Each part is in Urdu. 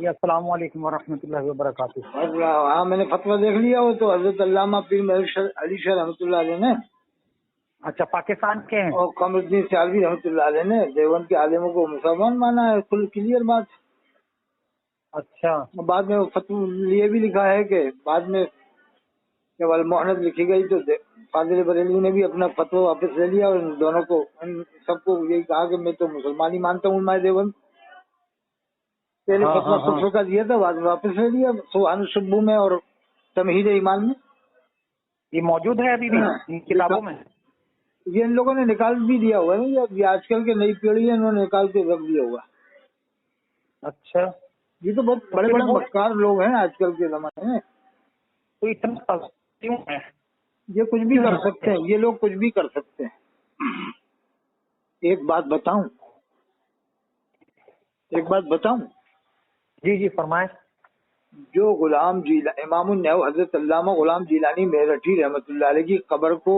جی السلام علیکم ورحمۃ اللہ وبرکاتہ۔ ہاں میں نے فتویٰ دیکھ لیا ہو تو حضرت علامہ پیر محمد علی شاہ رحمۃ اللہ علیہ نے، اچھا پاکستان کے ہیں؟ اور قمر الدین سیالوی رحمۃ اللہ علیہ نے دیوبند کے عالموں کو مسلمان مانا ہے، فل کلیئر بات۔ اچھا بعد میں فتویٰ لیے بھی لکھا ہے کہ بعد میں جب المحنت لکھی گئی تو فاضل بریلوی نے بھی اپنا فتویٰ واپس لے لیا، اور ان دونوں کو ان سب کو یہی کہا کہ میں تو مسلمان ہی مانتا ہوں میں دیوبند۔ پہلے فتویٰ کفر کا دیا تھا، بعد میں واپس لے لیا سبحان الشبو میں اور تمہید ایمان میں۔ یہ موجود ہے ابھی بھی ان کتابوں میں؟ یہ ان لوگوں نے نکال بھی دیا ہوا ہے، یہ آج کل کے نئی پیڑھی ہے، انہوں نے نکال کے رکھ دیا ہوا۔ اچھا یہ تو بہت بڑے بڑے مکار لوگ ہیں آج کل کے زمانے میں، تو اتنا کیوں ہے؟ یہ کچھ بھی کر سکتے ہیں، یہ لوگ کچھ بھی کر سکتے ہیں۔ ایک بات بتاؤں جی جی فرمائیں۔ جو غلام امام النحو حضرت علامہ غلام جیلانی میرٹھی رحمۃ اللہ علیہ کی قبر کو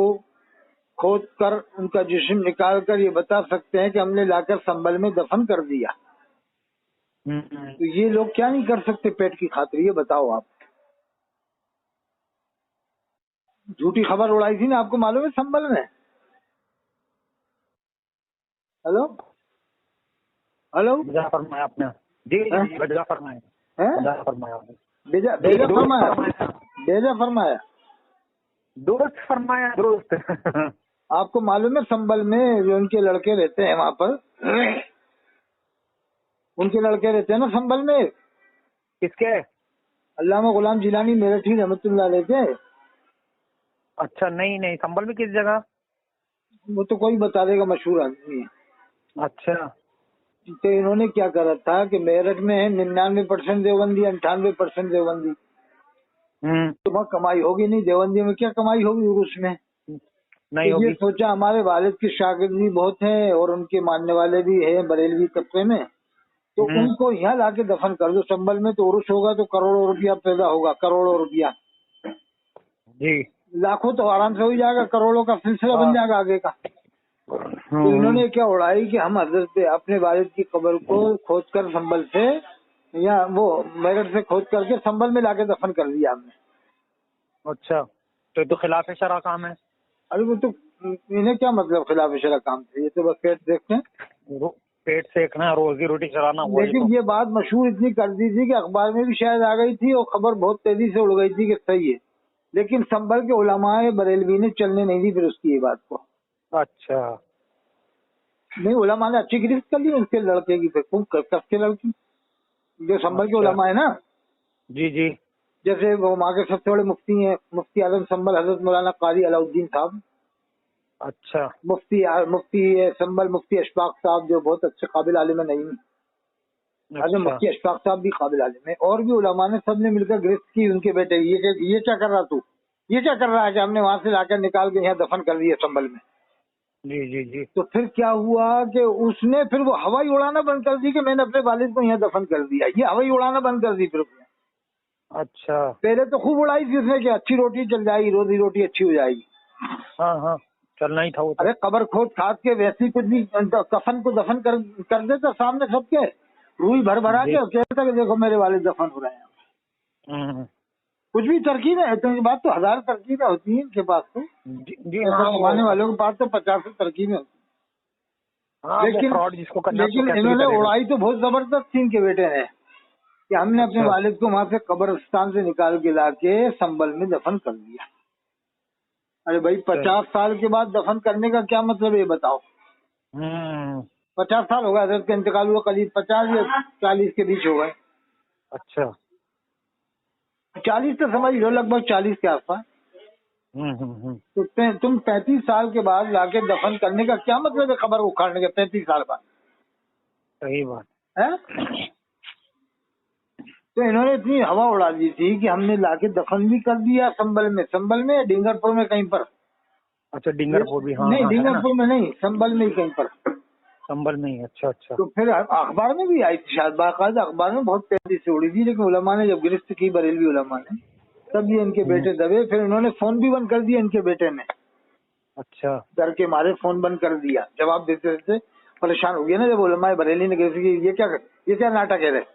کھود کر ان کا جسم نکال کر یہ بتا سکتے ہیں کہ ہم نے لا کر سنبل میں دفن کر دیا، تو یہ لوگ کیا نہیں کر سکتے پیٹ کی خاطر؟ یہ بتاؤ آپ۔ جھوٹی خبر اڑائی تھی نا، آپ کو معلوم ہے سنبل میں؟ ہلو بجا فرمایا آپ نے؟ جی جی بجا فرمایا، بجا فرمایا آپ نے، بیجا فرمایا، درست فرمایا، درست۔ آپ کو معلوم ہے سنبل میں جو ان کے لڑکے رہتے ہیں وہاں پر، ان کے لڑکے رہتے ہیں نا سنبل میں، کس کے؟ علامہ غلام جیلانی میرٹھی رحمۃ اللہ علیہ کے۔ اچھا نہیں سنبل میں کس جگہ؟ وہ تو کوئی بتا دے گا، مشہور آدمی ہے۔ اچھا تو انہوں نے کیا کرا تھا کہ میرٹھ میں ہے 99% دیوبندی، 98% دیوبندی، تو وہاں کمائی ہوگی نہیں، دیوبندی میں کیا کمائی ہوگی عرس میں؟ نہیں تو یہ سوچا ہمارے والد کے شاگرد بھی بہت ہیں اور ان کے ماننے والے بھی ہیں بریلوی طبقے میں، تو ان کو یہاں لا کے دفن کر دو سنبل میں، تو عرس ہوگا تو کروڑوں روپیہ پیدا ہوگا، کروڑوں روپیہ، جی لاکھوں تو آرام سے ہو جائے گا، کروڑوں کا سلسلہ بن جائے گا آگے کا۔ تو انہوں نے کیا اڑائی کہ ہم حضرت اپنے والد کی قبر کو کھود کر سنبل سے یا وہ میرٹھ سے کھود کر کے سنبل میں لا کے دفن کر دیا ہم نے۔ اچھا تو یہ تو خلاف شرع کام ہے۔ ارے وہ تو انہیں کیا مطلب خلاف شرع کام تھے؟ یہ تو بس پیٹ دیکھتے ہیں، پیٹ سیکنا، روزی روٹی چلانا۔ لیکن یہ بات مشہور اتنی کر دی تھی کہ اخبار میں بھی شاید آ گئی تھی اور خبر بہت تیزی سے اڑ گئی تھی کہ صحیح ہے، لیکن سنبل کے علماء بریلوی نے چلنے نہیں دی پھر اس کی یہ بات کو۔ اچھا نہیں، علماء نے اچھی گرفت کر لی اس کے لڑکے کی، پھر کس کے لڑکی جو سنبل کے علماء ہیں نا، جی جی، جیسے وہ وہاں کے سب سے بڑے مفتی ہیں، مفتی اعظم سنبل حضرت مولانا قاری علاء الدین صاحب، اچھا مفتی سنبل مفتی اشفاق صاحب جو بہت اچھے قابل عالم نہیں، مفتی اشفاق صاحب بھی قابل عالم ہے، اور بھی علماء نے سب نے مل کر گرفت کی ان کے بیٹے۔ یہ کیا کر رہا تو، یہ کیا کر رہا ہے کہ ہم نے وہاں سے لا کر نکال کے یہاں دفن کر دیا سنبل میں۔ جی جی جی، تو پھر کیا ہوا کہ اس نے پھر وہ ہوائی اڑانا بند کر دی کہ میں نے اپنے والد کو یہاں دفن کر دیا، یہ ہوائی اڑانا بند کر دی پھر۔ اچھا پہلے تو خوب اڑائی تھی اس نے کہ اچھی روٹی چل جائے گی، روزی روٹی اچھی ہو جائے گی۔ ہاں چلنا ہی تھا وہ۔ ارے قبر کھود کھاد کے ویسی کچھ بھی کفن کو دفن کر دیتا سامنے سب کے، روئی بھر بھرا کے کہتا کہ دیکھو میرے والد دفن ہو رہے ہیں۔ کچھ بھی ترکیبیں ہے تو یہ بات تو ہزار ترکیبیں ہوتی ہیں ان کے پاس، تو کمانے والوں کے پاس تو 50 ترکیبیں ہوتی ہیں، لیکن انہوں نے اڑائی تو بہت زبردست تھی ان کے بیٹے نے کہ ہم نے اپنے والد کو وہاں سے قبرستان سے نکال کے لا کے سنبل میں دفن کر دیا۔ ارے بھائی 50 سال کے بعد دفن کرنے کا کیا مطلب ہے یہ بتاؤ؟ 50 سال ہو گئے حضرت کا انتقال ہوا، قریب 50 یا 40 کے بیچ ہو گئے۔ اچھا 40 تو سمجھ لو، لگ بھگ 40 کے آس پاس۔ تو تم 35 سال کے بعد لا کے دفن کرنے کا کیا مطلب ہے قبر اکھاڑنے کا 35 سال بعد؟ صحیح بات ہے۔ تو انہوں نے اتنی ہوا اڑا دی تھی کہ ہم نے لا کے دفن بھی کر دیا سنبل میں ڈینگر پور میں کہیں پر۔ اچھا ڈینگر پور بھی؟ ہاں نہیں ڈینگر پور میں نہیں، سنبل میں ہی کہیں پر، سنبل میں ہی۔ اچھا تو پھر اخبار میں بھی آئی تھی شاید، باقاعدہ اخبار میں بہت تیزی سے اڑی تھی، لیکن علماء نے جب گرفت کی بریلوی علماء نے تب یہ ان کے بیٹے دبے، پھر انہوں نے فون بھی بند کر دیا ان کے بیٹے نے۔ اچھا ڈر کے مارے فون بند کر دیا، جواب دیتے دیتے پریشان ہو گیا نا جب علماء بریلی نے کہا یہ کیا ناٹک ہے رہے،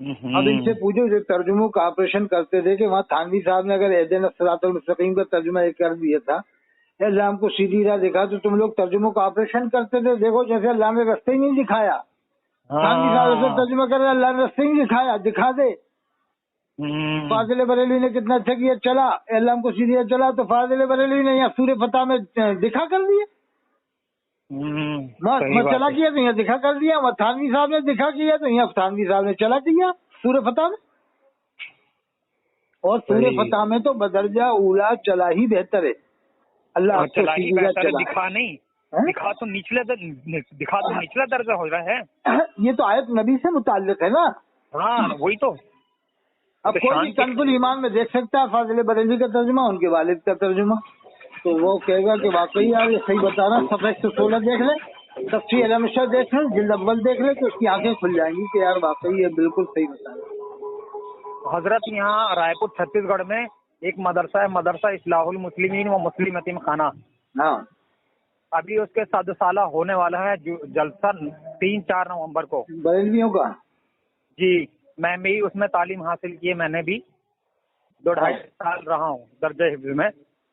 اب ان سے پوچھو جو ترجموں کا آپریشن کرتے تھے کہ وہاں تھانوی صاحب نے اگر اہدنا صراط المستقیم کا ترجمہ ایک کر دیا تھا، اللہ ہم کو سیدھی راہ دکھا، تو تم لوگ ترجموں کا آپریشن کرتے تھے؟ دیکھو جیسے اللہ نے رستے ہی نہیں دکھایا، تھانوی صاحب ایسے ترجمہ کر رہے اللہ نے رستے ہی نہیں دکھایا، دکھا دے۔ فاضل بریلوی نے کتنا اچھا کیا، چلا اللہ ہم کو سیدھی راہ چلا، تو فاضل بریلوی نے یہاں سورہ فتح میں دکھا کر دیا، میں چلا کیا تو یہاں دکھا کر دیا، وہ تھانوی صاحب نے دکھا کیا تو یہاں تھانوی صاحب نے چلا کیا سورہ فتح میں۔ اور سورہ فتح میں تو بدرجہ اولا چلا ہی بہتر ہے، اللہ چلا ہی بہتر ہے، دکھا نہیں، دکھا تو نچلا درجہ ہو رہا ہے، یہ تو آیت نبی سے متعلق ہے نا۔ ہاں وہی تو، اب کوئی بھی کنز الایمان میں دیکھ سکتا ہے فاضل بریلوی کا ترجمہ، ان کے والد کا ترجمہ، تو وہ کہے گا کہ واقعی یار یہ صحیح بتا رہا، صفحہ 116 دیکھ لیں، تفسیر علامہ دیکھ لیں، جلد اول دیکھ لیں، تو اس کی آنکھیں کھل جائیں گی کہ یار واقعی یہ بالکل صحیح بتا رہا ہے۔ حضرت یہاں رائے پور چھتیس گڑھ میں ایک مدرسہ ہے، مدرسہ اصلاح المسلمین و مسلم یتیم خانہ، ہاں ابھی اس کے 100 سالہ ہونے والا ہے جلسہ 3-4 نومبر کو، بریلویوں کا۔ جی میں بھی اس میں تعلیم حاصل کی ہے، میں نے بھی 2-2.5 سال رہا ہوں درجہ حفظ میں،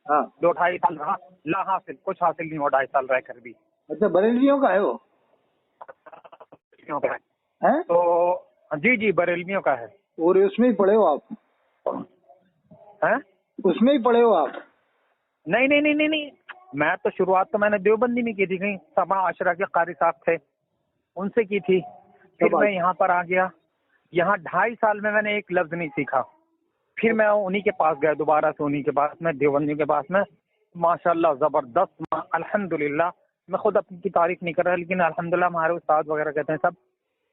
ہاں 2-2.5 سال رہا، لا حاصل کچھ حاصل نہیں ہوا 2.5 سال رہ کر بھی۔ اچھا بریلویوں کا ہے وہ؟ تو جی بریلویوں کا ہے۔ اور اس میں ہی پڑھے ہو آپ؟ اس میں ہی پڑھے ہو آپ؟ نہیں، میں تو شروعات تو میں نے دیوبندی میں کی تھی، کہیں سبا عشرہ کے قاری صاحب تھے ان سے کی تھی، پھر میں یہاں پر آ گیا، یہاں 2.5 سال میں نے ایک لفظ نہیں سیکھا، پھر میں انہی کے پاس گیا دوبارہ سے، انہی کے پاس میں دیوبندی کے پاس میں، ماشاءاللہ زبردست، الحمدللہ، میں خود اپنی کی تعریف نہیں کر رہا، لیکن الحمدللہ ہمارے استاد وغیرہ کہتے ہیں سب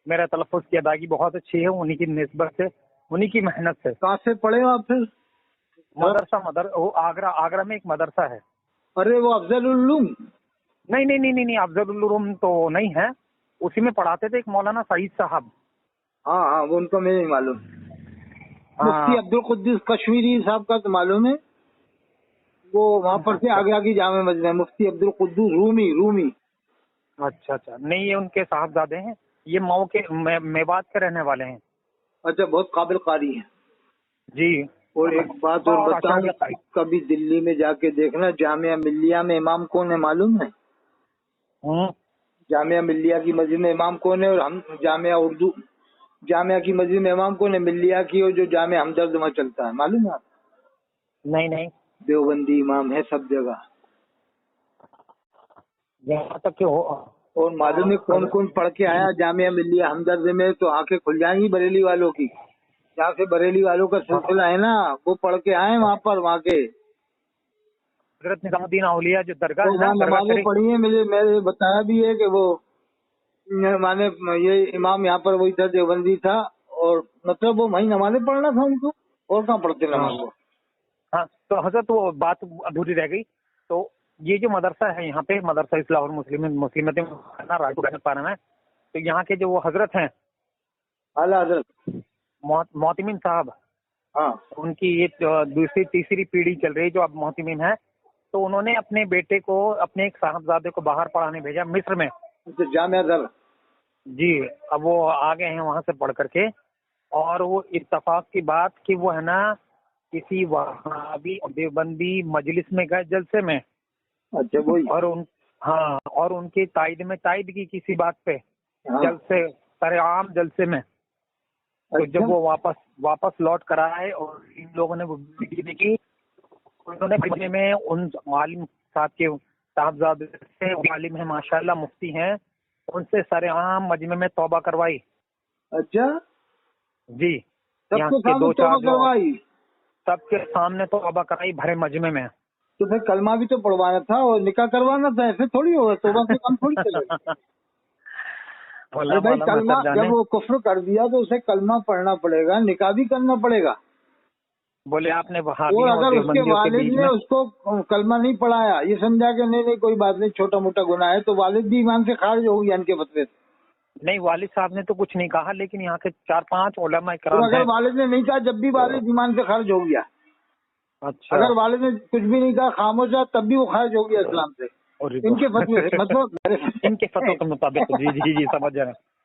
میرا تلفظ کی ادائیگی بہت اچھی ہے، انہی کی نسبت سے، انہی کی محنت سے۔ کہاں سے پڑھے ہو آپ پھر؟ آگرہ میں ایک مدرسہ ہے۔ ارے وہ افضل العلوم؟ نہیں، افضل العلوم تو نہیں ہے، اسی میں پڑھاتے تھے ایک مولانا سعید صاحب۔ ہاں وہ ان کو میں نہیں معلوم، مفتی عبدالقدوس کشمیری صاحب کا تو معلوم ہے، وہ وہاں پر سے آگرہ کی جامع مسجد ہے، مفتی عبدالقدوس رومی۔ اچھا نہیں، یہ ان کے صاحبزادے ہیں، یہ مئو کے میوات کے رہنے والے ہیں۔ اچھا بہت قابل قاری ہیں جی۔ اور ایک بات اور بتاؤں، کبھی دلی میں جا کے دیکھنا جامعہ ملیہ میں امام کون ہے معلوم ہے؟ جامعہ ملیہ کی مسجد میں امام کون ہے؟ اور ہم جامعہ کی مسجد میں امام کون ہے ملیہ کی، اور جو جامعہ ہمدرد میں چلتا ہے معلوم ہے آپ؟ نہیں، دیوبندی امام ہے سب جگہ، یہاں تک کہ اور معلوم ہے کون پڑھ کے آیا جامعہ ملیہ ہمدرد میں، تو آنکھیں کھل جائیں گی بریلی والوں کی، جہاں سے بریلی والوں کا سلسلہ ہے نا، وہ پڑھ کے آئے وہاں کے حضرت نظام الدین اولیاء جو درگاہ ہے وہاں نمازیں پڑھی ہیں، میں بتایا بھی ہے کہ وہ مانے یہ امام یہاں پر وہی تھا، دیوبندی تھا، اور مطلب وہ وہیں نمازیں پڑھنا تھا ان کو، اور کہاں پڑھتے نماز وہ۔ ہاں تو حضرت وہ بات ادھوری رہ گئی، تو یہ جو مدرسہ ہے یہاں پہ مدرسہ اصلاح المسلمین مسلمت رائے پور پارا میں، تو یہاں کے جو وہ حضرت ہیں اعلیٰ حضرت محتمین صاحب، ہاں ان کی یہ دوسری تیسری پیڑھی چل رہی جو اب محتمین ہے، تو انہوں نے اپنے بیٹے کو، اپنے ایک صاحبزادے کو باہر پڑھانے بھیجا مصر میں۔ جامعہ در جی، اب وہ آ گئے ہیں وہاں سے پڑھ کر کے، اور وہ اتفاق کی بات کہ وہ ہے نا کسی وہابی دیوبندی مجلس میں گئے جلسے میں، اچھا وہی، اور ان کی تائید کی کسی بات پہ جلسے سرعام جلسے میں، تو جب وہ واپس لوٹ کر آئے اور ان لوگوں نے وہ ویڈیو دیکھی، انہوں نے مجمع میں ان عالم صاحب کے صاحبزادے سے، عالم ہیں ماشاءاللہ، مفتی ہیں، ان سے سرعام مجمع میں توبہ کروائی۔ اچھا جی، سب کے سامنے توبہ کروائی؟ سب کے سامنے توبہ کرائی بھرے مجمع میں۔ تو پھر کلمہ بھی تو پڑھوانا تھا اور نکاح کروانا تھا، ایسے تھوڑی ہوگا، توبہ سے کم تھوڑی چلے گا۔ بھائی کلمہ جب وہ کفر کر دیا تو اسے کلمہ پڑھنا پڑے گا، نکاح بھی کرنا پڑے گا۔ بولے آپ نے اور اگر اس کے والد نے اس کو کلمہ نہیں پڑھایا، یہ سمجھا کہ نہیں کوئی بات نہیں چھوٹا موٹا گناہ ہے، تو والد بھی ایمان سے خارج ہو گیا ان کے فتوے سے۔ نہیں، والد صاحب نے تو کچھ نہیں کہا، لیکن یہاں کے 4-5 علماء کرام اگر والد نے نہیں کہا، جب بھی والد ایمان سے خارج ہو گیا، اچھا اگر والد نے کچھ بھی نہیں کہا، خاموش ہے، تب بھی وہ خارج ہو گیا اسلام سے، ان کے فتوے سے، مطلب ان کے فتووں کے مطابق۔ جی سمجھ رہے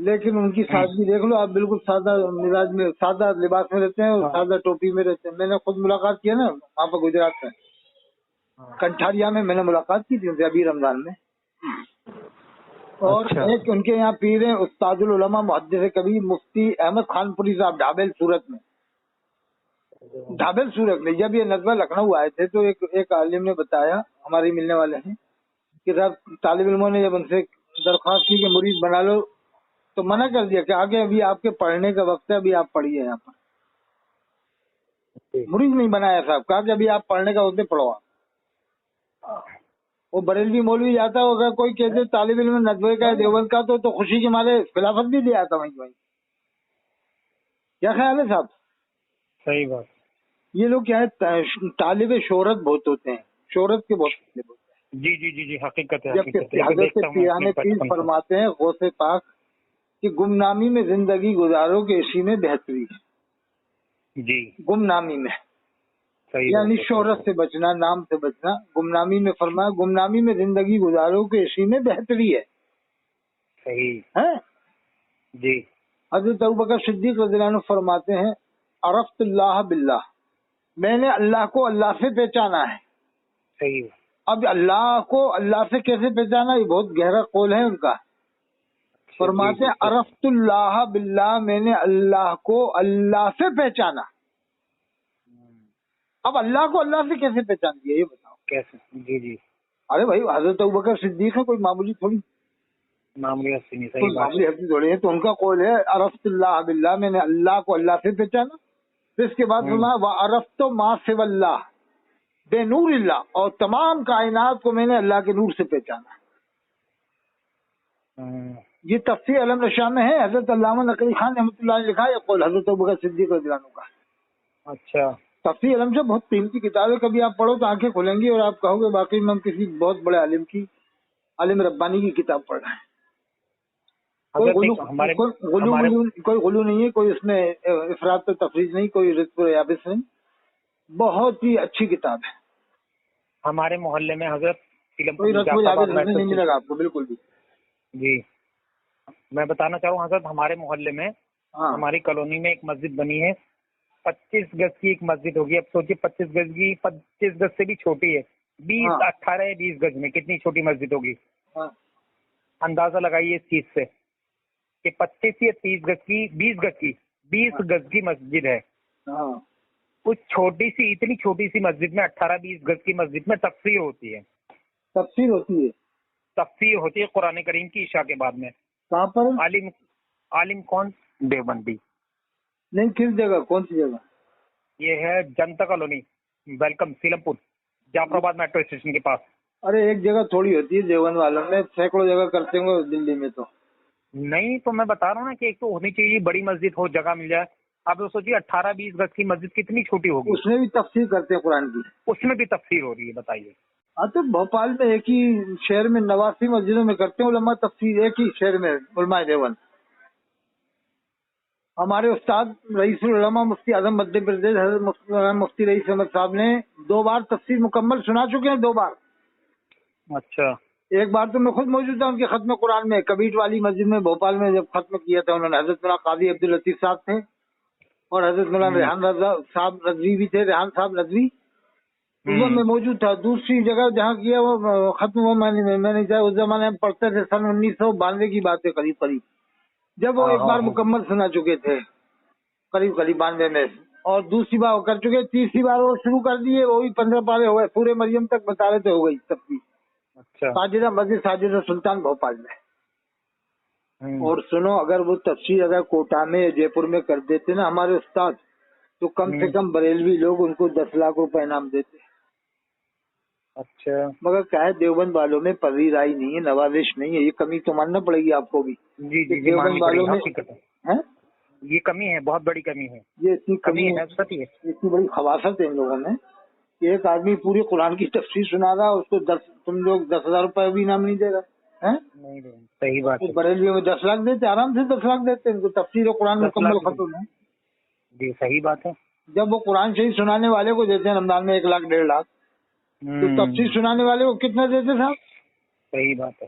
لیکن ان کی سادگی دیکھ لو آپ، بالکل سادہ مزاج میں، سادہ لباس میں رہتے ہیں اور سادہ ٹوپی میں رہتے ہیں. میں نے خود ملاقات کی ہے نا وہاں پہ گجرات میں، کنٹھاریا میں میں نے ملاقات کی تھی ان سے ابھی رمضان میں. اور ایک ان کے یہاں پیر ہیں استاد العلماء محدث کبیر مفتی احمد خان پوری صاحب، ڈھابل سورت میں. ڈھابل سورت میں جب یہ ندوہ لکھنؤ آئے تھے تو ایک عالم نے بتایا، ہمارے ملنے والے ہیں، کہ صاحب طالب علموں نے جب ان سے درخواست کی کہ مرید بنا لو تو منع کر دیا کہ آگے ابھی آپ کے پڑھنے کا وقت ہے، ابھی آپ پڑھیے. یہاں پر مرید نہیں بنایا صاحب، کہا کہ ابھی آپ پڑھنے کا وقت ہے، پڑھو آپ. وہ بریلوی مولوی جاتا ہوگا، کوئی کہتے طالب علم ندوے کا دیوبند کا تو خوشی کے مارے خلافت بھی دے آتا وہیں. کیا خیال ہے صاحب؟ صحیح بات. یہ لوگ کیا ہے، طالب شہرت بہت ہوتے ہیں، شہرت کے بہت طالب ہوتے ہیں. جی حقیقت ہے. جبکہ حضرت پیران پیر فرماتے ہیں غوث پاک کہ گمنامی میں زندگی گزارو کہ اسی میں بہتری ہے. جی گمنامی میں یعنی شہرت سے بچنا، نام سے بچنا. گمنامی میں فرمایا گمنامی میں زندگی گزارو کہ اسی میں بہتری ہے. صحیح ہے جی. حضرت ابوبکر صدیق رضی اللہ عنہ فرماتے ہیں عرفت اللہ باللہ، میں نے اللہ کو اللہ سے پہچانا ہے. صحیح. اب اللہ کو اللہ سے کیسے پہچانا، یہ بہت گہرا قول ہے ان کا. فرماتے ہیں عرفت اللہ باللہ، میں نے اللہ کو اللہ سے پہچانا. اب اللہ کو اللہ سے کیسے پہچان دیا یہ بتاؤ کیسے؟ جی. ارے بھائی حضرت ابوبکر صدیق ہے، کوئی معمولی تھوڑی، معمولی ہستی نہیں. کوئی معمولی ہستی تھوڑی ہے. تو ان کا قول ہے عرفت اللہ باللہ، میں نے اللہ کو اللہ سے پہچانا. پھر اس کے بعد فرمایا وعرفت ما سوى اللہ بے نور اللہ، اور تمام کائنات کو میں نے اللہ کے نور سے پہچانا. یہ تفسیر علم رشاہ میں ہے، حضرت علامہ نقوی خان رحمۃ اللہ علیہ لکھا ہے قول حضرت ابوبکر صدیق رضی اللہ عنہ کا. اچھا. تفسیر علم سے بہت قیمتی کتاب ہے، کبھی آپ پڑھو تو آنکھیں کھلیں گی اور آپ کہو گے باقی میں ہم کسی بہت بڑے عالم ربانی کی کتاب پڑھ رہے ہیں. کوئی غلو نہیں ہے، کوئی اس میں افراط و تفریط نہیں، کوئی رزق و یابس نہیں. بہت ہی اچھی کتاب ہے. ہمارے محلے میں حضرت کوئی رزق و یابس نہیں ملے گا آپ کو بالکل بھی. جی میں بتانا چاہوں حضرت، ہمارے محلے میں ہماری کالونی میں ایک مسجد بنی ہے، 25 گز کی ایک مسجد ہوگی. اب سوچیے 25 گز کی، 25 گز سے بھی چھوٹی ہے، 18-20 گز میں کتنی چھوٹی مسجد ہوگی. اندازہ لگائیے اس چیز سے کہ 25 یا 30 گز کی، 20 گز کی مسجد ہے. اس چھوٹی سی، اتنی چھوٹی سی مسجد میں 18-20 گز کی مسجد میں تفسیر ہوتی ہے. تفسیر ہوتی ہے قرآن کریم کی عشاء کے بعد میں. کہاں پر؟ عالم کون؟ دیوبندی. نہیں کس جگہ، کون سی جگہ؟ یہ ہے جنتا کالونی، ویلکم، سیلم پور، جعفر آباد میٹرو اسٹیشن کے پاس. ارے ایک جگہ تھوڑی ہوتی ہے دیوبند والوں میں، سینکڑوں جگہ کرتے ہوں دلی میں. تو نہیں، تو میں بتا رہا ہوں نا کہ ایک تو ہونی چاہیے بڑی مسجد ہو، جگہ مل جائے. اب سوچیے 18-20 گز کی مسجد کتنی چھوٹی ہوگی. اس میں بھی تفسیر کرتے ہیں قرآن کی، اس میں بھی تفسیر ہو رہی ہے. بتائیے. تو بھوپال میں ایک ہی شہر میں 89 مسجدوں میں کرتے ہیں علماء تفسیر، ایک ہی شہر میں علماء دیوبند. ہمارے استاد رئیس العلماء مفتی اعظم مدھیہ پردیش حضرت مفتی رئیس احمد صاحب نے 2 بار تفسیر مکمل سنا چکے ہیں، 2 بار. اچھا. ایک بار تو میں خود موجود تھا ان کے ختم قرآن میں، کبیٹ والی مسجد میں بھوپال میں جب ختم کیا تھا انہوں نے. حضرت مولانا قاضی عبداللطیف صاحب تھے اور حضرت مولانا ریحان رضا صاحب ندوی بھی تھے، ریحان صاحب ندوی. میں موجود تھا. دوسری جگہ جہاں کیا وہ ختم ہوا میں نہیں چاہا. اس زمانے میں پڑھتے تھے، سن 1992 کی بات ہے قریب، جب وہ ایک بار مکمل سنا چکے تھے قریب 92 میں، اور دوسری بار وہ کر چکے. تیسری بار وہ شروع کر دیے، وہی 15 پارے ہوئے، پورے مریم تک بتا رہے تھے، ہو گئی سب کی. ساجدہ مسجد ساجدہ سلطان بھوپال میں. اور سنو، اگر وہ تفسیر اگر کوٹا میں جے پور میں کر دیتے نا ہمارے استاد، تو کم سے کم بریلوی لوگ ان کو 10 لاکھ روپے انعام دیتے. اچھا. مگر کیا ہے دیوبند والوں میں پذیرائی نہیں ہے، نوازش نہیں ہے. یہ کمی تو ماننا پڑے گی آپ کو بھی. جی دیوبند والوں میں یہ کمی ہے، بہت بڑی کمی ہے. یہ اتنی کمی ہے، اتنی بڑی خواصت ہے ان لوگوں میں کہ ایک آدمی پوری قرآن کی تفسیر سنا رہا، اس کو تم لوگ 10,000 روپے بھی انعام نہیں دے رہا. صحیح بات ہے. بریلیوں میں 10 لاکھ دیتے، آرام سے 10 لاکھ دیتے ان کو. تفسیر قرآن مکمل ختم ہے. جی صحیح بات ہے. جب وہ قرآن شریف سنانے والے کو دیتے ہیں رمضان میں 1 لاکھ 1.5 لاکھ، تو تفسیر سنانے والے کو کتنا دیتے صاحب؟ صحیح بات ہے.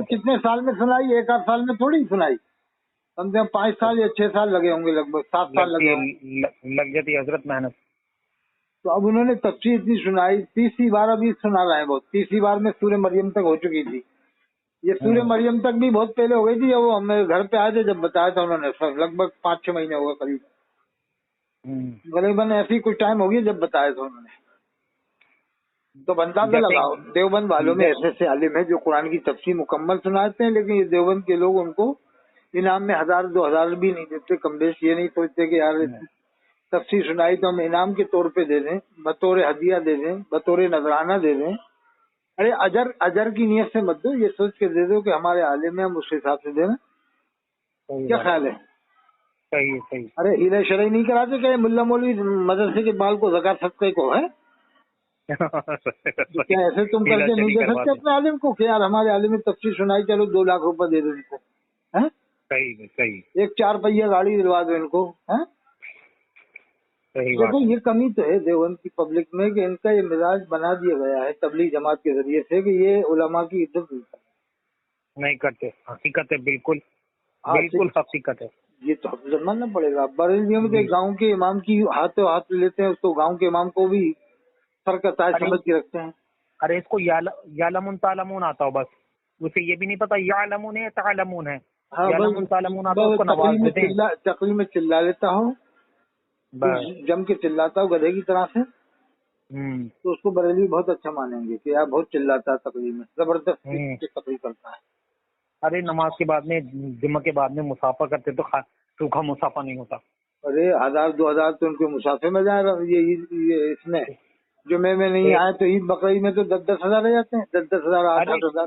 کتنے سال میں سنائی؟ 1 آدھ سال میں تھوڑی سنائی. کم سے کم 5 سال یا 6 سال لگے ہوں گے، لگ بھگ 7 سال لگے ہوں گے۔ لگ جاتی حضرت محنت۔ تو اب انہوں نے تفسیر اتنی سنائی، تیسری بار ابھی سنا رہے ہیں وہ، تیسری بار میں سورہ مریم تک ہو چکی تھی۔ یہ سورہ مریم تک بھی بہت پہلے ہو گئی تھی، جب وہ ہمیں گھر پہ آئے تھے، جب بتایا تھا انہوں نے، لگ بھگ 5-6 مہینے ہو گئے قریب، غالباً ایسی کچھ ٹائم ہو گیا جب بتایا تھا انہوں نے۔ تو اندازہ لگاؤ، دیوبند والوں میں ایسے ایسے عالم ہیں جو قرآن کی تفسیر مکمل سناتے ہیں، لیکن یہ دیوبند کے لوگ ان کو انعام میں 1000-2000 بھی نہیں دیتے، کم بیش یہ نہیں سوچتے کہ یار تفسیر سنائی تو ہم انعام کے طور پہ دے دیں، بطور ہدیہ دے دیں، بطور نذرانہ دے دیں۔ ارے اجر کی نیت سے مت دو، یہ سوچ کے دے دو کہ ہمارے عالم ہیں، ہم اس حساب سے دیں۔ کیا خیال ہے؟ صحیح صحیح۔ ارے ہیلے شرعی نہیں کراتے کہ ملا مولوی مدرسے کے بال کو زکات صدقے کو ہے؟ کیا ایسے تم کر کے نہیں دے سکتے اپنے عالم کو کہ یار ہمارے عالم میں تفسیر سنائی، چلو 2 لاکھ روپے دے دو ان کو، صحیح، ایک 4 پہیہ گاڑی دلوا دو ان کو۔ دیکھو یہ کمی تو ہے دیوبند کی پبلک میں کہ ان کا یہ مزاج بنا دیا گیا ہے تبلیغ جماعت کے ذریعے سے کہ یہ علماء کی عزت نہیں کرتے۔ حقیقت ہے، بالکل بالکل حقیقت ہے۔ یہ تو حقیقت ماننا پڑے گا۔ بریلویوں میں تو گاؤں کے امام کی ہاتھوں ہاتھ لیتے ہیں، اس کو گاؤں کے امام کو بھی سر کا تاج سمجھ کے رکھتے ہیں۔ ارے اس کو یعلمون تعلمون آتا ہو، بس اسے یہ بھی نہیں پتا یعلمون ہے تعلمون ہے، یعلمون تعلمون آتا ہو، اس کو نواز دیتے ہیں۔ تقریر میں چلا لیتا ہو، جم کے چلاتا ہو گدھے کی طرح سے، تو اس کو بریلوی بہت اچھا مانیں گے کہ یار بہت چلاتا ہے تقریر میں، زبردست تقریر کرتا ہے۔ ارے نماز کے بعد میں، جمعہ کے بعد میں مسافہ کرتے تو سوکھا مسافہ نہیں ہوتا۔ ارے 1000-2000 تو ان کے مسافے میں جائے گا۔ یہ اس میں جمعے میں نہیں آئے تو عید بقرعید میں تو 10-10 ہزار رہ جاتے ہیں، 10-10 ہزار 8-8 ہزار۔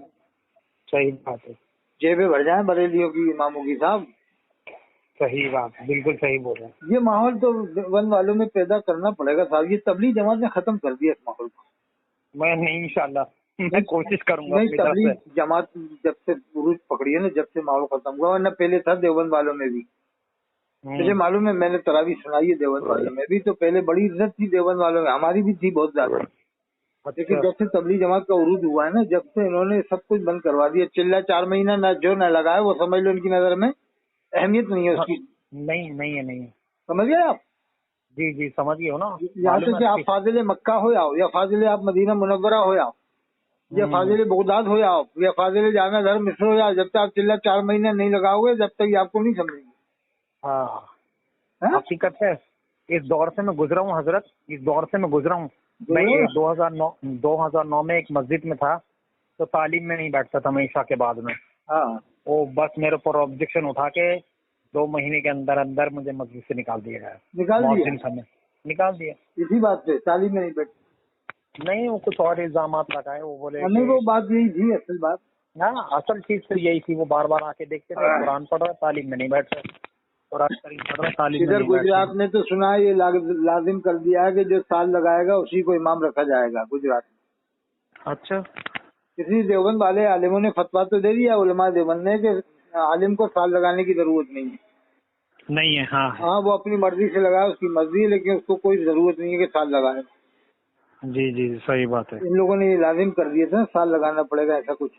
صحیح بات ہے، جیبیں بھر جائیں بریلیوں کی اماموں کی صاحب۔ صحیح بات، بالکل صحیح بول رہے ہیں۔ یہ ماحول تو دیوبند والوں میں پیدا کرنا پڑے گا صاحب، یہ تبلیغ جماعت نے ختم کر دیا اس ماحول کو۔ میں نہیں، انشاءاللہ میں کوشش کروں گا۔ نہیں، تبلیغ جماعت جب سے عروج پکڑی ہے نا، جب سے ماحول ختم ہوا، ورنہ پہلے تھا دیوبند والوں میں بھی۔ مجھے معلوم ہے، میں نے تراویح سنائی ہے دیوبند والوں میں بھی، تو پہلے بڑی عزت تھی دیوبند والوں میں، ہماری بھی تھی بہت زیادہ، لیکن جب سے تبلیغ جماعت کا عروج ہوا ہے نا، جب سے انہوں نے سب کچھ بند کروا دیا۔ چلہ 4 مہینہ نہ جو نہ لگائے وہ سمجھ لو ان کی نظر میں اہمیت نہیں ہے اس کی۔ نہیں ہے۔ سمجھ گئے آپ؟ جی سمجھ گئے ہو نا۔ یہاں سے کہ آپ فاضل مکہ ہو جاؤ، یا فاضل آپ مدینہ منورہ ہو جاؤ، یا فاضل بغداد ہو جاؤ، یا فاضل جامعہ دھر مصر ہو جاؤ، جب تک آپ چلہ 4 مہینے نہیں لگاؤ گے جب تک آپ کو نہیں سمجھیں گے۔ حقیقت ہے، اس دور سے میں گزرا ہوں حضرت، اس دور سے میں گزرا ہوں۔ میں 2009 میں ایک مسجد میں تھا، تو تعلیم میں نہیں بیٹھتا تھا میں عشاء کے بعد میں۔ وہ بس میرے اوپر آبجیکشن اٹھا کے 2 مہینے کے اندر اندر مجھے مسجد سے نکال دیا گیا، نکال دیا اسی بات پہ تعلیم میں نہیں بیٹھتا۔ نہیں، وہ کچھ اور الزامات لگائے، وہ بولے نہیں، وہ بات یہی تھی اصل بات۔ ہاں، اصل چیز تو یہی تھی، وہ بار بار آ کے دیکھتے تھے قرآن پڑھ رہا تعلیم میں نہیں بیٹھ رہے، قرآن شریف پڑھ رہا تعلیم میں ادھر نہیں بیٹھ رہے۔ گجرات میں تو سنا ہے یہ لازم کر دیا ہے کہ جو سال لگائے گا اسی کو امام رکھا جائے گا گجرات میں۔ اچھا، کسی دیوبند والے عالموں نے فتویٰ تو دے دیا علماء دیوبند نے کہ عالم کو سال لگانے کی ضرورت نہیں ہے۔ ہاں، وہ اپنی مرضی سے لگائے، اس کی مرضی ہے، لیکن اس کو کوئی ضرورت نہیں ہے کہ سال لگائے۔ جی صحیح بات ہے۔ ان لوگوں نے یہ لازم کر دیا تھا سال لگانا پڑے گا، ایسا کچھ۔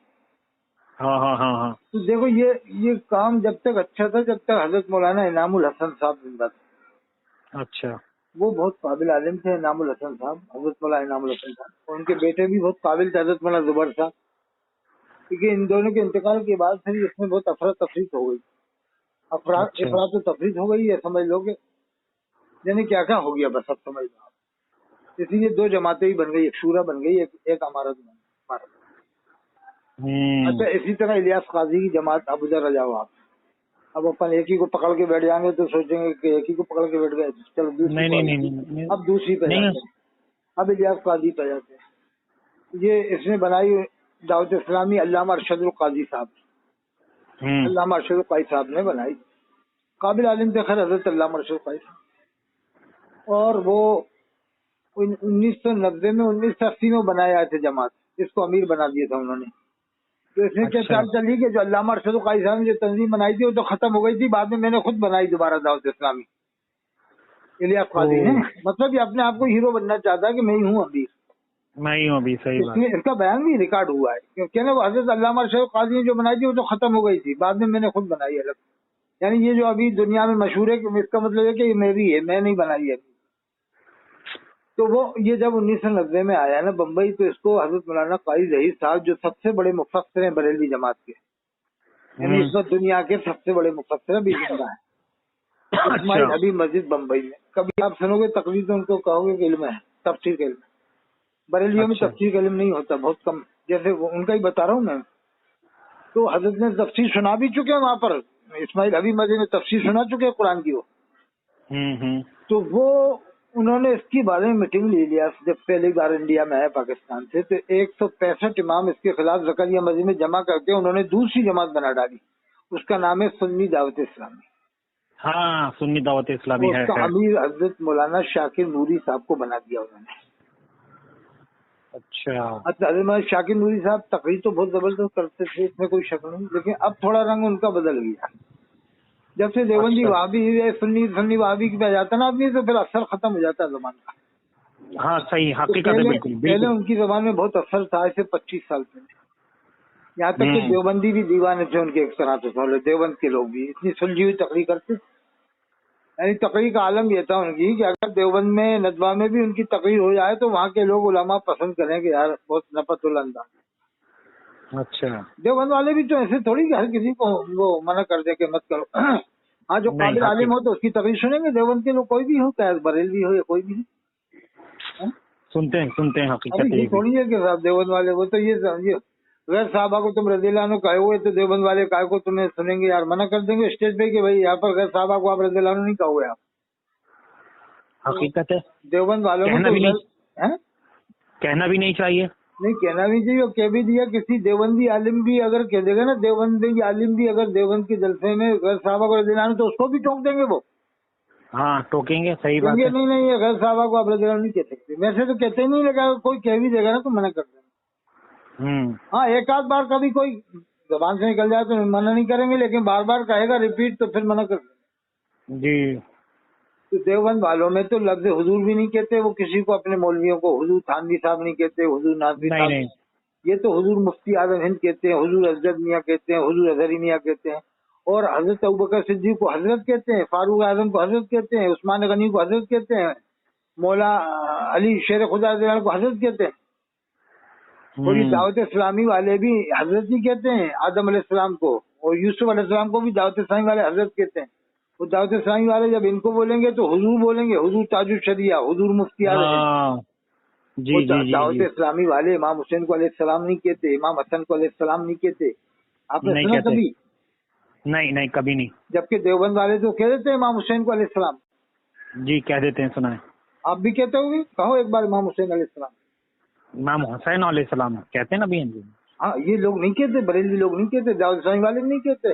ہاں۔ تو دیکھو یہ کام جب تک اچھا تھا جب تک حضرت مولانا انعام الحسن صاحب زندہ تھے۔ اچھا، وہ بہت قابل عالم تھے انعام الحسن صاحب، حضرت مولانا انعام الحسن صاحب، اور ان کے بیٹے بھی بہت قابل تھے حضرت مولانا زبر صاحب، کیونکہ ان دونوں کے انتقال کے بعد پھر اس میں بہت افراتفری ہو گئی، افراد و تفریح ہو گئی ہے، سمجھ لو کہ یعنی کیا ہو گیا، بس اب سمجھ لو آپ۔ اسی لیے 2 جماعتیں ہی بن گئی، ایک شورا بن گئی، ایک امارت بن گئی۔ اچھا، اسی طرح الیاس قاضی کی جماعت، اب ادھر آ جاؤ آپ، اب اپن ایک ہی کو پکڑ کے بیٹھ جائیں گے تو سوچیں گے کہ ایک ہی کو پکڑ کے بیٹھ گئے، چلو دوسری، اب دوسری پہ جاتے ہیں، اب الیاس قاضی پہ جاتے ہیں۔ یہ اس نے بنائی دعوت اسلامی علامہ ارشد القاضی صاحب، علامہ ارشد القاضی صاحب نے بنائی، قابل عالم تھے خیر حضرت علامہ ارشد القاضی صاحب، اور وہ 1990 میں 1980 میں بنایا تھے جماعت، اس کو امیر بنا دیا تھا انہوں نے۔ تو اس میں کیا چال چلی کہ جو علامہ ارشد القاضی صاحب نے جو تنظیم بنائی تھی وہ تو ختم ہو گئی تھی، بعد میں نے خود بنائی دوبارہ دعوت اسلامی الیاس قاضی نے، مطلب یہ اپنے آپ کو ہیرو بننا چاہتا ہے کہ میں ہی ہوں ابھی، صحیح بات۔ اس کا بیان بھی ریکارڈ ہوا ہے، کیونکہ وہ حضرت علامہ ارشد القاضی نے جو بنائی تھی وہ تو ختم ہو گئی تھی، بعد میں نے خود بنائی الگ۔ یعنی یہ جو ابھی دنیا میں مشہور ہے کہ اس کا مطلب ہے کہ یہ میری ہے، میں نہیں بنائی ہے. تو وہ یہ جب 1990 میں آیا نا بمبئی، تو اس کو حضرت مولانا قاری ظہیر صاحب جو سب سے بڑے مفسر ہیں بریلوی جماعت کے، یعنی اس وقت دنیا کے سب سے بڑے مفسر بھی زندہ ہیں، اسماعیل حبیب مسجد بمبئی میں. کبھی آپ سنو گے تقریر تو ان کو کہو گے کہ علم ہے، تفسیر کا علم. بریلیوں میں تفسیر کا علم نہیں ہوتا، بہت کم، جیسے ان کا ہی بتا رہا ہوں میں. تو حضرت نے تفسیر سنا بھی چکے ہیں وہاں پر، اسماعیل حبیب مسجد میں تفسیر سنا چکے ہیں قرآن کی وہ. تو وہ انہوں نے اس کی بارے میں میٹنگ لے لیا جب پہلی بار انڈیا میں آیا پاکستان سے. تو 165 امام اس کے خلاف زکریا مسجد میں جمع کر کے انہوں نے دوسری جماعت بنا ڈالی. اس کا نام ہے سنی دعوت اسلامی. ہاں سنی دعوت اسلامی ہے. اس کا امیر حضرت مولانا شاکر نوری صاحب کو بنا دیا انہوں نے. اچھا حضرت مولانا شاکر نوری صاحب تقریر تو بہت زبردست کرتے تھے، اس میں کوئی شک نہیں، لیکن اب تھوڑا رنگ ان کا بدل گیا. جب سے دیوبندی وہابی سنی وہابی کی پہ جاتا نا آدمی، تو پھر اثر ختم ہو جاتا ہے زبان کا. ہاں صحیح حقیقت ہے. بالکل پہلے ان کی زبان میں بہت اثر تھا، ایسے 25 سال پہلے. یہاں تک کہ دیوبندی بھی دیوانے تھے ان کے ایک طرح سے، دیوبند کے لوگ بھی اتنی سلجھی ہوئی تقریر کرتے. یعنی تقریر کا عالم یہ تھا ان کی کہ اگر دیوبند میں ندوہ میں بھی ان کی تقریر ہو جائے تو وہاں کے لوگ علماء پسند کریں کہ یار بہت نفت الانداز. اچھا دیوبند والے بھی تو ایسے تھوڑی کہ ہر کسی کو وہ منع کر دے کہ مت کرو. ہاں جو قابل عالم ہو تو اس کی تقریر سنیں گے. دیوبند کے لوگ کوئی بھی ہو، چاہے بریلوی ہو یا کوئی بھی ہو، سنتے ہیں حقیقت. یہ تھوڑی ہے کہ صاحب دیوبند والے وہ تو یہ غیر صحابہ کو تم رضی اللہ عنہ کہے ہوئے تو دیوبند والے کہے کو تمہیں سنیں گے یار، منع کر دیں گے اسٹیج پہ کہ بھائی یہاں پر غیر صحابہ کو آپ رضی اللہ عنہ نہیں کہے ہوئے. آپ حقیقت ہے. دیوبند والوں کو کہنا بھی نہیں چاہیے. نہیں کہنا بھی چاہیے، اور کہہ بھی دیا. کسی دیوبندی عالم بھی اگر کہہ دے گا نا، دیوبندی عالم بھی اگر دیوبند کے جلسے میں غیر صحابہ کو رضی اللہ عنہ تو اس کو بھی ٹوک دیں گے وہ. ہاں ٹوکیں گے، صحیح بات ہے. نہیں یہ غیر صحابہ کو آپ رضی اللہ عنہ نہیں کہہ سکتے. ویسے تو کہتے ہی نہیں، لگا کوئی کہہ بھی دے گا نا تو منع کر دیں گے. ہاں ایک آدھ بار کبھی کوئی زبان سے نکل جائے تو منع نہیں کریں گے، لیکن بار بار کہے گا ریپیٹ تو پھر منع کر دیں گے. جی تو دیوبند والوں میں تو لفظ حضور بھی نہیں کہتے وہ کسی کو، اپنے مولویوں کو حضور تھانوی صاحب نہیں کہتے، حضور ناظری صاحب. یہ تو حضور مفتی اعظم ہند کہتے ہیں، حضور حضرت میاں کہتے ہیں، حضور اظہری میاں کہتے ہیں، اور حضرت ابوبکر صدیق کو حضرت کہتے ہیں، فاروق اعظم کو حضرت کہتے ہیں، عثمان غنی کو حضرت کہتے ہیں، مولا علی شیر خدا رضی اللہ عنہ کو حضرت کہتے ہیں. اور یہ دعوت اسلامی والے بھی حضرت ہی کہتے ہیں آدم علیہ السلام کو، اور یوسف علیہ السلام کو بھی دعوت اسلامی والے حضرت کہتے ہیں. وہ دعوت اسلامی والے جب ان کو بولیں گے تو حضور بولیں گے، حضور تاج الشریعہ، حضور مفتی اعظم. دعوت اسلامی والے امام حسین کو علیہ السلام نہیں کہتے، امام حسن کو علیہ السلام نہیں کہتے. آپ نے سنا کبھی؟ نہیں کبھی نہیں. جبکہ دیوبند والے تو کہہ دیتے ہیں امام حسین کو علیہ السلام. جی کہہ دیتے ہیں، سنا ہے. آپ بھی کہتے ہو گے، کہو ایک بار امام حسین علیہ السلام. امام حسین علیہ السلام کہتے ہیں نا بھی. ہاں یہ لوگ نہیں کہتے، بریلوی لوگ نہیں کہتے، دعوت اسلامی والے نہیں کہتے.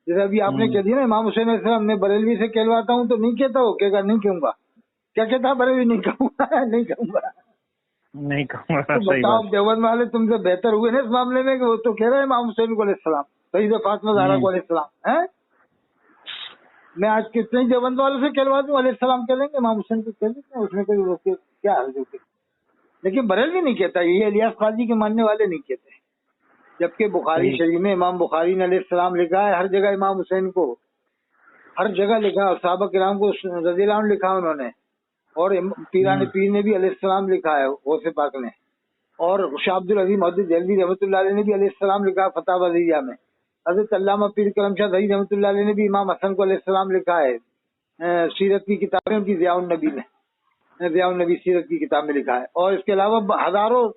جیسے ابھی آپ نے کہہ دیا نا امام حسین علیہ السلام، میں بریلوی سے کہلواتا ہوں تو نہیں کہتا ہو، کہے گا نہیں کہوں گا. کیا کہتا بریلوی؟ نہیں کہوں گا، نہیں کہوں گا. بتاؤ دیوبند والے تم سے بہتر ہوئے نا اس معاملے میں کہ وہ تو کہہ رہے ہیں امام حسین کو علیہ السلام، سعید فاطمہ زہرا کو علیہ السلام. میں آج کتنے دیوبند والوں سے کہلوا دوں علیہ السلام کہہ لیں گے، امام حسین کو کہہ دیتے ہیں، اس میں کوئی کیا حرج ہوتی. لیکن بریلوی نہیں کہتا، یہ الیاس قاضی کے ماننے والے نہیں کہتے. جبکہ بخاری شریف میں امام بخاری نے علیہ السلام لکھا ہے، ہر جگہ امام حسین کو ہر جگہ لکھا، اور صحابہ کرام کو رضی اللہ عنہ لکھا انہوں نے، اور پیران پیر نے بھی علیہ السلام لکھا ہے غوث پاک نے، اور شاہ عبد العزیز محدث دہلوی رحمۃ اللہ علیہ نے بھی علیہ السلام لکھا فتح وزیہ میں. حضرت علامہ پیر کرم شاہ ظہیر رحمۃ اللہ علیہ نے بھی امام حسن کو علیہ السلام لکھا ہے. سیرت کی کتابیں ان کی ضیاء النبی میں، ضیاء النبی سیرت کی کتاب میں لکھا ہے. اور اس کے علاوہ ہزاروں،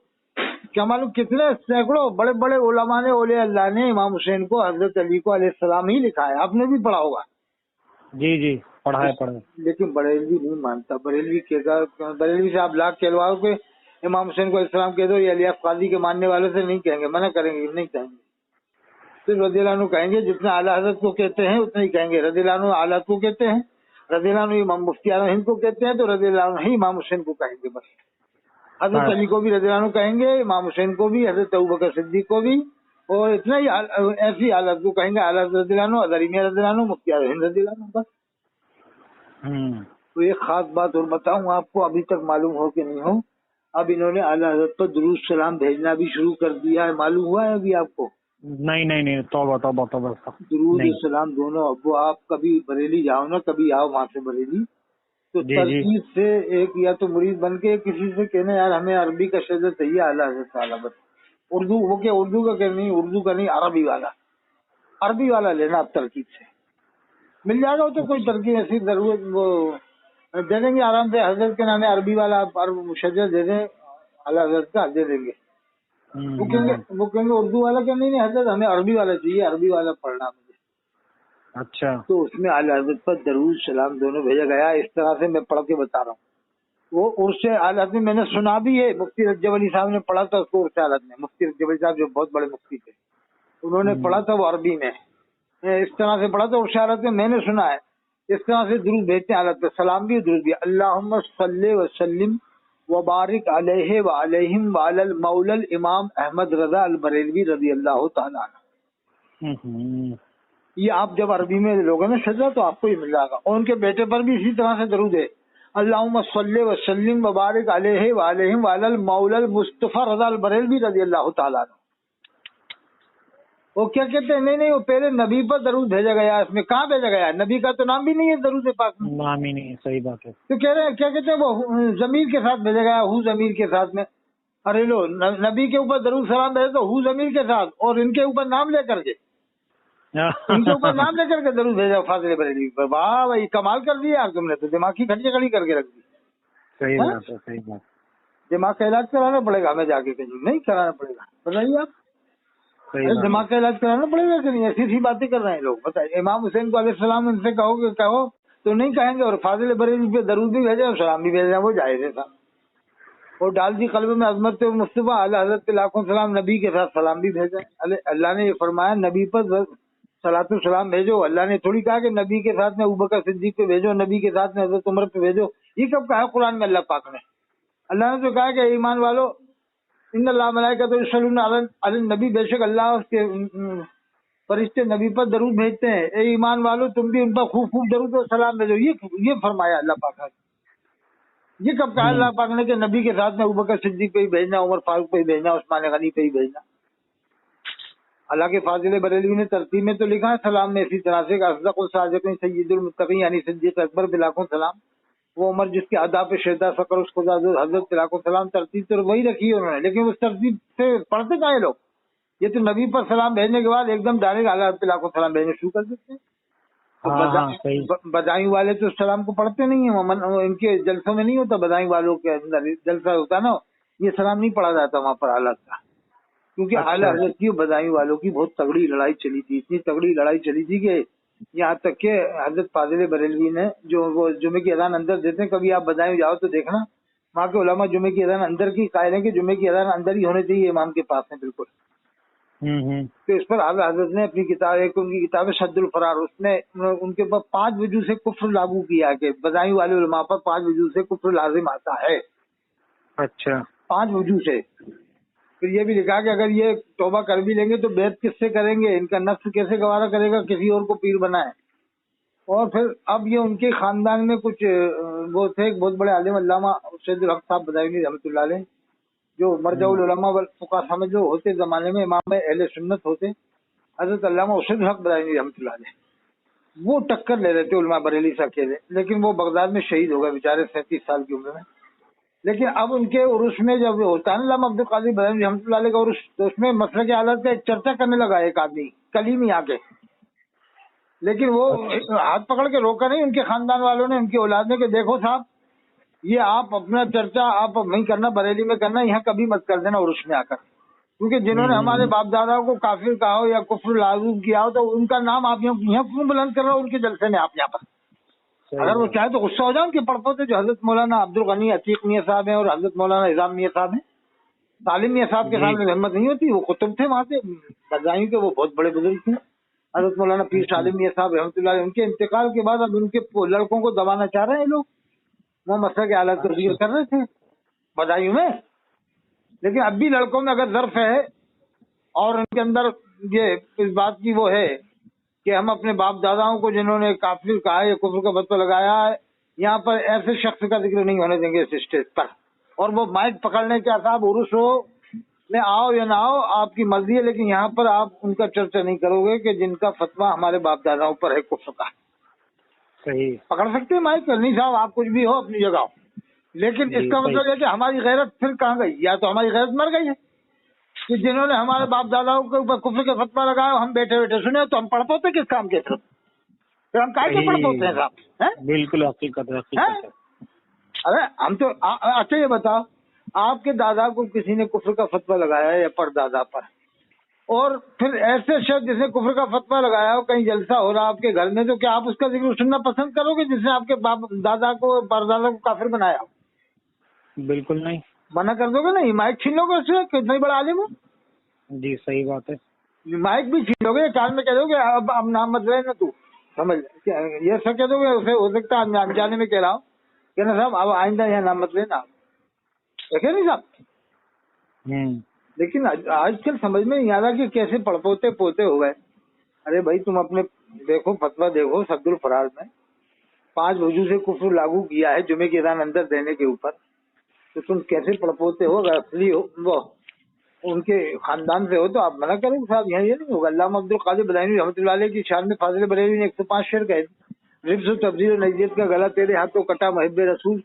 کیا معلوم کتنے سینکڑوں بڑے بڑے علماء نے، اولیاء اللہ نے امام حسین کو حضرت علی کو علیہ السلام ہی لکھا ہے. آپ نے بھی پڑھا ہوگا. جی پڑھا ہے. لیکن بریلوی نہیں مانتا. بریلوی بریلوی سے آپ لاکھ کہلواؤ کہ امام حسین کو علیہ السلام کہہ دو، یہ الیاس قاضی کے ماننے والوں سے نہیں کہیں گے، منع کریں گے، نہیں کہیں گے. صرف رضی اللہ عنہ کہیں گے، جتنا اعلیٰ حضرت کو کہتے ہیں اتنا ہی کہیں گے. رضی اللہ عنہ اعلیٰ کو کہتے ہیں، رضی اللہ عنہ امام مفتی اعظم ہند کو کہتے ہیں، تو رضی اللہ عنہ ہی امام حسین کو کہیں گے بس. حضرت علی کو بھی رضی اللہ عنہ کہیں گے، امام حسین کو بھی، حضرت ابوبکر صدیق کو بھی، اور اتنا ہی ایسی حالت کو کہیں گے، اعلیٰ رضی اللہ عنہ، اظہری میاں رضی اللہ عنہ، مفتی اعظم ہند رضی اللہ عنہ بس. تو ایک خاص بات اور بتاؤں آپ کو، ابھی تک معلوم ہو کہ نہیں ہو، اب انہوں نے اعلیٰ حضرت پر درود سلام بھیجنا بھی شروع کر دیا ہے. معلوم ہوا ہے ابھی آپ کو؟ نہیں نہیں نہیں، توبہ توبہ توبہ، درود نہیں السلام دونوں. ابو آپ کبھی بریلی جاؤ نا، کبھی آؤ وہاں سے بریلی، تو جی جی ترکیب سے ایک یا تو مرید بن کے کسی سے کہنا یار ہمیں عربی کا شہادت چاہیے اعلیٰ حضرت تعالیٰ بس. اردو وہ کہ اردو کا کہ نہیں، اردو کا نہیں، عربی والا، عربی والا لینا آپ ترکیب سے مل جائے گا. وہ تو کوئی ترکیب ایسی ضرورت وہ دے دیں گے آرام سے، حضرت کے نام عربی والا آپ شجر دے دیں اعلیٰ حضرت کا دے دیں گے. وہ کہیں گے اردو والا کہ نہیں حضرت ہمیں عربی والا چاہیے، عربی والا پڑھنا مجھے. اچھا تو اس میں اعلیٰ حضرت پر درود سلام دونوں بھیجا گیا. اس طرح سے میں پڑھ کے بتا رہا ہوں. وہ عرش اعلیٰ حضرت میں نے سنا بھی ہے، مفتی رجب علی صاحب نے پڑھا تھا اس کو. عرش اعلیٰ حضرت میں مفتی رجب علی صاحب جو بہت بڑے مفتی تھے، انہوں نے پڑھا تھا وہ عربی میں. اس طرح سے پڑھا تھا عرش اعلیٰ حضرت میں نے سنا ہے. اس طرح سے درود بھیجتے ہیں اعلیٰ حضرت، سلام بھی درود بھی. اللہم صلی وسلم وبارک علیہ وعلیہم وعلی المولا الامام احمد رضا البریلوی رضی اللہ تعالیٰ عنہ. یہ آپ جب عربی میں لوگوں نے سجا تو آپ کو یہ مل جائے گا. اور ان کے بیٹے پر بھی اسی طرح سے درود ہے، اللہم صلی وسلم وبارک علیہ وعلیہم وعلی المولا المصطفی رضا البریلوی رضی اللہ تعالیٰ عنہ. وہ کیا کہتے ہیں، نہیں نہیں وہ پہلے نبی پر درود بھیجا گیا. اس میں کہاں بھیجا گیا؟ نبی کا تو نام بھی نہیں ہے درود پاک میں. نام ہی نہیں ہے، صحیح بات ہے. تو کہہ رہے ہیں کیا کہتے ہیں وہ ضمیر کے ساتھ بھیجا گیا، ہو ضمیر کے ساتھ میں. ارے لو نبی کے اوپر درود سلام بھیجے تو ہو ضمیر کے ساتھ، اور ان کے اوپر نام لے کر کے، ان کے اوپر نام لے کر کے درود بھیجا فاضل بریلوی پر. واہ بھائی کمال کر دیا یار تم نے، تو دماغ کی کھڑی کھڑی کر کے رکھ دی. صحیح بات ہے، صحیح بات. دماغ کا علاج کرانا پڑے گا ہمیں جا کے، کہیں نہیں کرانا پڑے گا؟ بتائیے آپ. دماغ کا علاج کرانا پڑے گا کہ نہیں؟ ایسی ایسی باتیں کر رہے ہیں لوگ. بتائیے امام حسین کو علیہ السلام ان سے کہو گے کہو تو نہیں کہیں گے، اور فاضل بریلوی پہ درود بھی بھیجے اور سلام بھی بھیجے، وہ جائز ہے صاحب. اور ڈال دی قلب میں عظمت مصطفیٰ اعلیٰ حضرت کے لاکھوں سلام، نبی کے ساتھ سلام بھی بھیجا. اللہ نے یہ فرمایا نبی پر صلاۃ السلام بھیجو. اللہ نے تھوڑی کہا کہ نبی کے ساتھ میں ابوبکر صدیق پہ بھیجو، نبی کے ساتھ میں حضرت عمر پہ بھیجو. یہ کب کہا قرآن میں اللہ پاک نے؟ اللہ نے تو کہا کہ ایمان والو ان اللہ ملائکۃ یصلون علی النبی، بے شک اللہ اس کے فرشتے نبی پر درود بھیجتے ہیں. اے ایمان والو تم بھی ان پر خوب خوب درود و سلام بھیجو. یہ فرمایا اللہ پاک نے. یہ کب کہا اللہ پاک نے کہ نبی کے ساتھ میں ابوبکر صدیق پہ ہی بھیجنا، عمر فاروق پہ ہی بھیجنا، عثمان غنی پہ ہی بھیجنا؟ حالانکہ فاضل بریلوی نے ترتیب میں تو لکھا ہے سلام میں اسی طرح سے کہ اصدق الصادقین سید المتقین یعنی صدیق اکبر بلاکھوں سلام. وہ عمر جس کے ادا پہ شہدا فقر اس کو حضرت بلاکھوں سلام. ترتیب تو وہی رکھی ہے انہوں نے، لیکن اس ترتیب سے پڑھتے کہاں ہیں لوگ؟ یہ تو نبی پر سلام بھیجنے کے بعد ایک دم ڈائریکٹ اعلیٰ بلاکھوں سلام بھیجنے شروع کر دیتے ہیں. بدائیں والے تو سلام کو پڑھتے نہیں ہیں، ان کے جلسوں میں نہیں ہوتا. بدائیں والوں کے اندر جلسہ ہوتا ہے نا، یہ سلام نہیں پڑھا جاتا وہاں پر اعلیٰ کا، کیونکہ اعلیٰ حضرت کی بدائیں والوں کی بہت تگڑی لڑائی چلی تھی. اتنی تگڑی لڑائی چلی تھی کہ یہاں تک کہ حضرت فاضل بریلوی نے جو وہ جمعے کی اذان اندر دیتے ہیں، کبھی آپ بدائیں جاؤ تو دیکھنا وہاں کے علماء جمعے کی اذان اندر کی قائل ہیں کہ جمعے کی اذان اندر ہی ہونے چاہیے امام کے پاس میں بالکل. تو اس پر اعلیٰ حضرت نے اپنی کتاب، ایک ان کی کتاب شد الفرار، اس نے ان کے اوپر 5 وجوہ سے کفر لاگو کیا کہ بدائیں والے علماء پر 5 وجوہ سے کفر لازم آتا ہے. اچھا 5 وجوہ سے. پھر یہ بھی لکھا کہ اگر یہ توبہ کر بھی لیں گے تو بیعت کس سے کریں گے؟ ان کا نفس کیسے گوارا کرے گا کسی اور کو پیر بنائے؟ اور پھر اب یہ ان کے خاندان میں کچھ وہ تھے ایک بہت بڑے عالم علامہ سید الحق صاحب بدائمی رحمۃ اللہ علیہ، جو مرجع العلماء والفقہاء سمجھ لو ہوتے زمانے میں امام اہل سنت ہوتے، حضرت علامہ سید الحق بدائمی رحمۃ اللہ علیہ. وہ ٹکر لے رہے تھے علماء بریلی سے اکیلے، لیکن وہ بغداد میں شہید ہو گئے بیچارے 37 سال کی عمر میں. لیکن اب ان کے عرس میں جب ہوتا ہے علامہ عبد القادر بدائمی رحمۃ اللہ علیہ کا عرس، تو اس میں مسئلہ کی حالت کا ایک چرچا کرنے لگا ایک آدمی کلیمی آ کے. لیکن وہ ہاتھ پکڑ کے روکا نہیں ان کے خاندان والوں نے، ان کی اولاد نے، کہ دیکھو صاحب یہ آپ اپنا چرچا آپ نہیں کرنا، بریلی میں کرنا، یہاں کبھی مت کر دینا عرس میں آ کر. کیونکہ جنہوں نے ہمارے باپ دادا کو کافر کہا ہو یا کفر لازم کیا ہو تو ان کا نام آپ یہاں کیوں بلند کر رہے ہو ان کے جلسے میں آپ یہاں پر؟ اگر وہ چاہے تو غصہ ہو جائے ان کے پڑپوتے جو حضرت مولانا عبد الغنی عتیق میاں صاحب ہیں اور حضرت مولانا نظام میاں صاحب ہیں. تعلیم میاں صاحب کے سامنے ہمت نہیں ہوتی، وہ کتب تھے وہاں سے بدائیوں کے، وہ بہت بڑے بزرگ تھے. حضرت مولانا پیر سالم میاں صاحب رحمۃ اللہ علیہ، ان کے انتقال کے بعد اب ان کے لڑکوں کو دبانا چاہ رہے ہیں لوگ. وہ مسئلہ کے حالات کو ذکر کر رہے تھے بدائیوں میں. لیکن اب بھی لڑکوں میں اگر ظرف ہے اور ان کے اندر یہ اس بات کی وہ ہے کہ ہم اپنے باپ داداؤں کو جنہوں نے کافر کہا ہے یا کفر کا فتویٰ لگایا ہے، یہاں پر ایسے شخص کا ذکر نہیں ہونے دیں گے اس اسٹیج پر. اور وہ مائک پکڑنے کے صاحب عرس ہو میں آؤ یا نہ آؤ آپ کی مرضی ہے، لیکن یہاں پر آپ ان کا چرچا نہیں کرو گے کہ جن کا فتویٰ ہمارے باپ داداؤں پر ہے کفر کا. صحیح. پکڑ سکتے ہیں مائک کرنی صاحب، آپ کچھ بھی ہو اپنی جگہ ہو، لیکن اس کا مطلب ہے کہ ہماری غیرت پھر کہاں گئی؟ یا تو ہماری غیرت مر گئی ہے کہ جنہوں نے ہمارے باپ داداؤں کے اوپر کفر کے فتویٰ لگایا ہم بیٹھے بیٹھے سنے تو ہم پڑھ پوتے کس کام کے؟ پھر ہم کاہے کے پڑھ پوتے ہیں صاحب؟ بالکل حقیقت ہے. ارے ہم تو اچھا یہ بتاؤ، آپ کے دادا کو کسی نے کفر کا فتویٰ لگایا ہے یا پردادا پر، اور پھر ایسے شخص جس نے کفر کا فتویٰ لگایا ہو کہیں جلسہ ہو رہا آپ کے گھر میں، تو کیا آپ اس کا ذکر سننا پسند کرو گے جس نے آپ کے باپ دادا کو پردادا کو کافر بنایا؟ بالکل نہیں. منع کر دو گے؟ نہیں. مائک چھین لو گے اس سے کہ اتنا ہی بڑا عالم ہو؟ جی صحیح بات ہے. مائک بھی چھین لو گے، کان میں کہہ دو گے اب نام مت رہے نا تو سمجھ یہ سب کہہ دو گے. اسے ہو سکتا ہے انجانے میں کہہ رہا ہوں کہ نا صاحب اب آئندہ یہاں نام مت لینا، دیکھے نہیں صاحب. لیکن آج کل سمجھ میں نہیں آ رہا کہ کیسے پڑ پوتے پوتے ہو گئے. ارے بھائی تم اپنے دیکھو فتویٰ دیکھو سد الفراز میں 5 وجوہ سے کفر لاگو کیا ہے جمعے کی اذان اندر دینے کے اوپر، تو تم کیسے پڑ پوتے ہو؟ اگر اصلی ہو وہ ان کے خاندان سے ہو تو آپ منع کرو صاحب، یہاں یہ نہیں ہوگا. علامہ عبد القادر بلانی رحمۃ اللہ علیہ کی شان میں فاضل بریلوی نے 105 شعر کہے، ربز و تبذیر و نجیت کا گلا تیرے ہاتھوں کٹا محب رسول،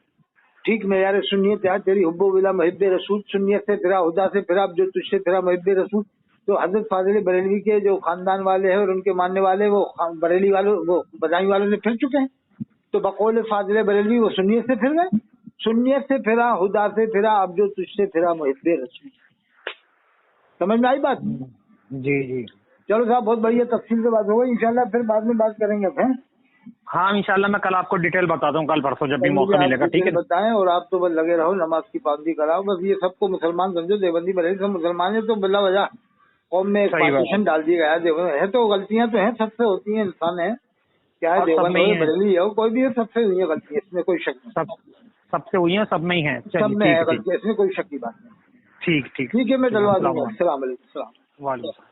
ٹھیک معیار سنیت ہے تیری حب و ولا محب رسول، سنیت سے پھرا ہدا سے پھرا اب جو تجھ سے پھرا محب رسول. تو حضرت فاضل بریلوی کے جو خاندان والے ہیں اور ان کے ماننے والے وہ بریلی والوں وہ بدائی والوں سے پھر چکے ہیں. تو بقول فاضل بریلوی وہ سنیت سے پھر گئے، سنیت سے پھرا ہدا سے پھرا اب جو تجھ سے پھرا محب رسول. سمجھ میں آئی بات؟ جی جی. چلو صاحب بہت بڑھیا تفصیل سے بات ہو گئی، انشاءاللہ پھر بعد میں بات کریں گے. ہاں انشاءاللہ میں کل آپ کو ڈیٹیل بتاتا ہوں، کل پرسوں جب بھی موقع ملے گا. ٹھیک ہے بتائیں. اور آپ تو بس لگے رہو نماز کی پابندی کراؤ، بس یہ سب کو مسلمان سمجھو. دیوبندی بریلوی سب مسلمان ہیں تو بلا وجہ قوم میں ایک پارٹیشن ڈال دی گیا ہے. تو غلطیاں تو ہیں، سب سے ہوتی ہیں، انسان ہے کیا ہے، دیوبند ہو بریلوی ہو کوئی بھی ہے، سب سے ہوئی ہے غلطی، اس میں کوئی شک نہیں. سب سے ہوئی ہیں، سب میں ہی ہیں، سب میں ہے غلطی، اس میں کوئی شک کی بات نہیں. ٹھیک ٹھیک ٹھیک ہے میں ڈلوا دوں گا. السلام علیکم. وعلیکم.